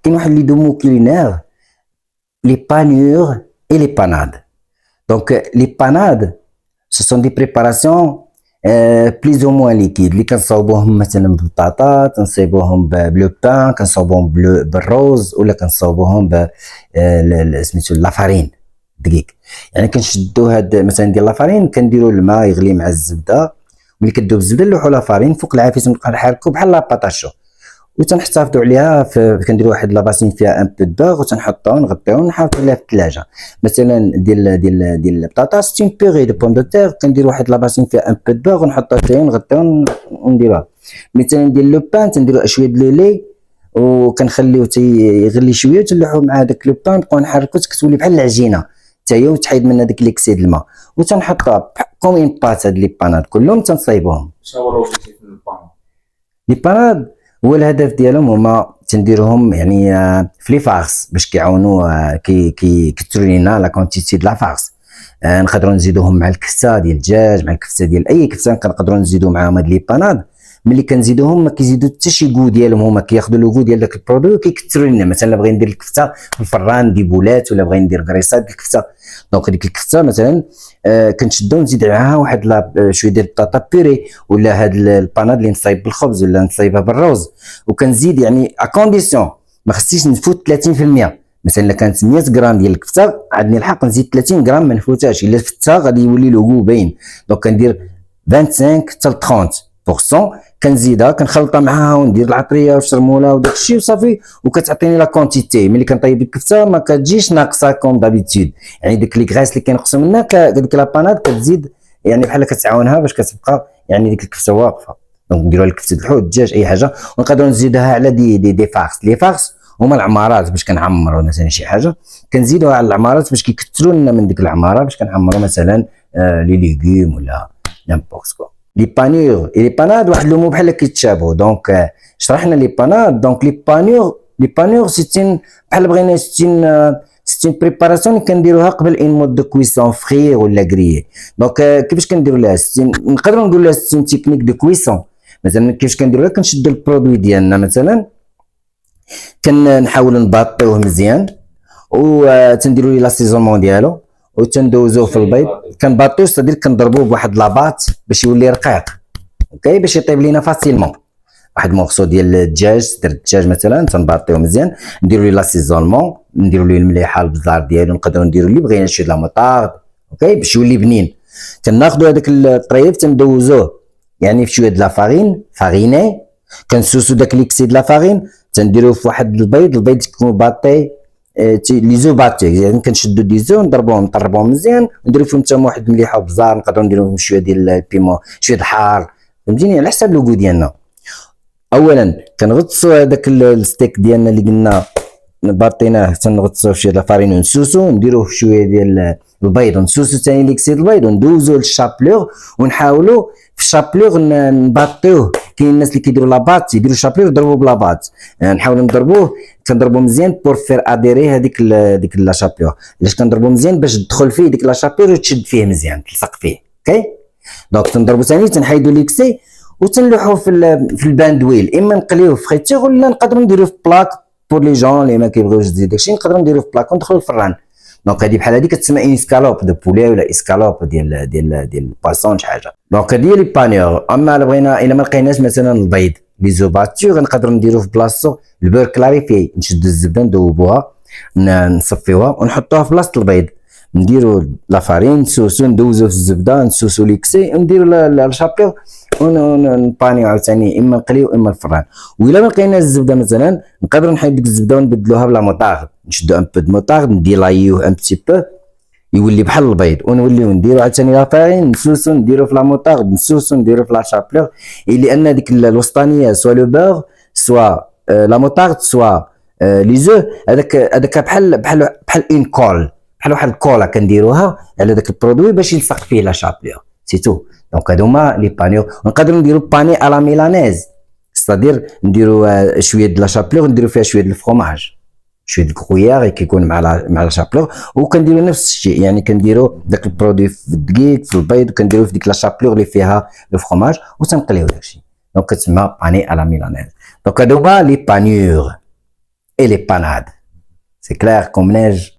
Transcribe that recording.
كاين واحد لي دو مو كولينير لي بانيور اي لي باناد. دونك لي باناد سو سون دي بريباراسيون بليز او موان ليكيد اللي كنصاوبوهم مثلا بالبطاطا، كنصاوبوهم بلو بان، كنصاوبوهم بالروز، ولا كنصاوبوهم ب سميتو لافارين دقيق. يعني كنشدو هاد مثلا ديال لافارين كنديرو الماء يغلي مع الزبده، ملي كدوب الزبده نلوحو لافارين فوق العافيه تنبقى نحركو بحال لاباطاشو، وتنحتفظوا عليها كنديروا واحد لاباسين فيها ان بو دو بوغ وتنحطوها نغطيوها ونحافظوا عليها في الثلاجه. مثلا ديال البطاطا ستين بيغي دو بوم دو تيغ كنديروا واحد لاباسين فيها ان بو دو بوغ ونحطوها فيها ونغطيوها ونديروها. مثلا ديال لو بان تنديروا شويه دو لي وكنخليوه يغلي شويه وتلوحوا مع داك لو بان نبقاو نحركوا كتولي بحال العجينه حتى هي، وتحيد منها داك ليكسي د الماء وتنحطوها كوم اون بات. هاد لي باناد كلهم تنصايبوهم. شنو هو لوبجيكتيف من الباناد؟ لي باناد هو الهدف ديالهم هما تنديروهم يعني في لي فارس باش كيعاونوا كيكثروا لينا لا كونتيتي د لا فارس. نقدروا نزيدوهم مع الكفته ديال الدجاج، مع الكفته ديال اي كفته كنقدروا نزيدوا معاهم هاد لي باناد. ملي كنزيدوهم ما كيزيدوا حتى شي كو ديالهم، هما كياخذوا لو كو ديال داك البرودوي وكيكثروا لنا. مثلا بغي ندير الكفته في الفران دي بولات، ولا بغي ندير كريسات ديال الكفته، دونك ديك الكفته مثلا كنشدو نزيد معاها واحد شويه ديال البطاطا بيري، ولا هاد الباناد اللي نصايب بالخبز ولا نصايبها بالروز، وكنزيد يعني ا كونديسيون ما خصنيش نفوت 30%. مثلا الا كانت 100 غرام ديال الكفته عندي الحق نزيد 30 غرام ما نفوتهاش، الا فتها غادي يولي له كو باين. دونك كندير 25 حتى 30% كنزيدها كنخلطها معاها وندير العطريه والشرموله وداك الشيء وصافي، وكتعطيني لا كونتيتي. ملي كنطيب الكفته ما كتجيش ناقصه كوم دابيتود، يعني ديك لي غريس اللي كينقصوا منها ديك لا باناد كتزيد يعني بحال كتعاونها باش كتبقى يعني ديك الكفته واقفه. دونك نديروها الكفته الحوت الدجاج اي حاجه، ونقدروا نزيدوها على دي فارس. لي فارس هما العمارات باش كنعمروا مثلا شي حاجه كنزيدوها على العمارات باش كيكثروا لنا من ديك العماره باش كنعمروا مثلا لي ليغوم ولا نيمبورت كوا. لي بانيور اي لي باناد واحد لو مو بحال كيتشابهوا. دونك شرحنا لي باناد. دونك لي بانيور سيتين بحال بغينا ستين بريباراسيون اللي كنديروها قبل ان مود دو كويسون فري ولا غريي. دونك كيفاش كنديروا لها ستين؟ نقدروا نقول لها ستين تكنيك دو كويسون. مثلا كيفاش كنديروا لها؟ كنشدوا البرودوي ديالنا مثلا كنحاولوا نباطيوه مزيان وتنديروا ليه لاسيزونمون ديالو وتندوزوه في البيض. كنباطيوه ستادير كنضربوه بواحد لاباط باش يولي رقيق، اوكي، باش يطيب لينا فاسيلمون. واحد مورسو ديال الدجاج، صدر الدجاج مثلا تنباطيوه مزيان، نديروا ليه لاسيزونمون، نديروا ليه المليحه البزار ديالو، نقدروا نديروا اللي بغينا شي لا موطارد، اوكي، باش يولي بنين. كناخذوا هذاك الطريف تندوزوه يعني في شويه د لا فاريني، كنسوسو داك ليكسي د لا فارين تنديروه في واحد البيض كيكون باطي لي زو باتي، يعني كنشدو دي زو نضربوهم نطربوهم مزيان، نديرو فيهم حتى واحد المليحه وبزار، نقدروا نديرو فيهم شويه ديال البيمون، شويه د الحار، فهمتيني، على حساب لو كو ديالنا. اولا كنغطسوا هذاك الستيك ديالنا اللي قلنا باطيناه تنغطسوه في شويه د الفارين ونسوسو، نديروه في شويه ديال البيض ونسوسو ثاني ليكسي البيض وندوزو للشابلور ونحاولوا في الشابلور نباطيوه. كاين الناس اللي كيديروا لاباط يديروا الشابلور يضربوه بلاباط، نحاولوا كنضربوه مزيان بور فير اديري هذيك لا شابلور. علاش كنضربوه مزيان؟ باش تدخل فيه ديك لا شابلور وتشد فيه مزيان تلصق فيه، اوكي. دونك تنضربوا ثاني تنحيدوا ليكسي وتنلوحوه في الباندويل، اما نقليوه في خيتيغ ولا نقدروا نديروه في بلاك بور لي جون اللي ما كيبغيوش يزيد داكشي، نقدروا نديروه في بلاك وندخلوا الفران. دونك هذه بحال هذه كتسمى اون اسكالوب دو بولي ولا اسكالوب ديال باسون شي حاجه. دونك هذه لي بانيور. اما الا بغينا الا ما لقيناش مثلا البيض لي زوباتور نقدروا نديروه في بلاصتو البور كلاريفي، نشدوا الزبده ندوبوها نصفيوها ونحطوها في بلاصه البيض، نديروا لا فارين نسوسو ندوزو في الزبده نسوسو ليكسي ونديروا الشابيغ ونبانيو عاوتاني اما نقليو اما الفران. وإلا ما لقيناش الزبده مثلا نقدروا نحيد ديك الزبده ونبدلوها بلا موطارد، نشدو ان بو دو موطارد نديلايوه ان بتي بو يولي بحال البيض، ونوليو نديرو عاوتاني لا فارين نسوسو نديرو في لا موطارد نسوسو نديرو في لا شابلور، لان ديك الوسطانيه سوا لو بور سوا لا موطارد سوا لي زو هذاك بحال اون كول، بحال واحد الكولا كنديروها على داك البرودوي باش يلصق فيه لا شابلور سي تو. دونك هادو هما لي بانيو. ونقدروا نديرو باني على ميلانيز، ستادير نديرو شويه د لا شابلور نديرو فيها شويه د الفرomاج، شويه د الكرويير كيكون مع لا شابلور، وكنديرو نفس الشيء، يعني كنديرو داك البرودوي في الدقيق في البيض وكنديرو في ديك لا شابلور اللي فيها الفرomاج وتنقليو داكشي، دونك كتسمى باني على ميلانيز. دونك هادو هما لي بانيور. et les panades. C'est clair comme neige.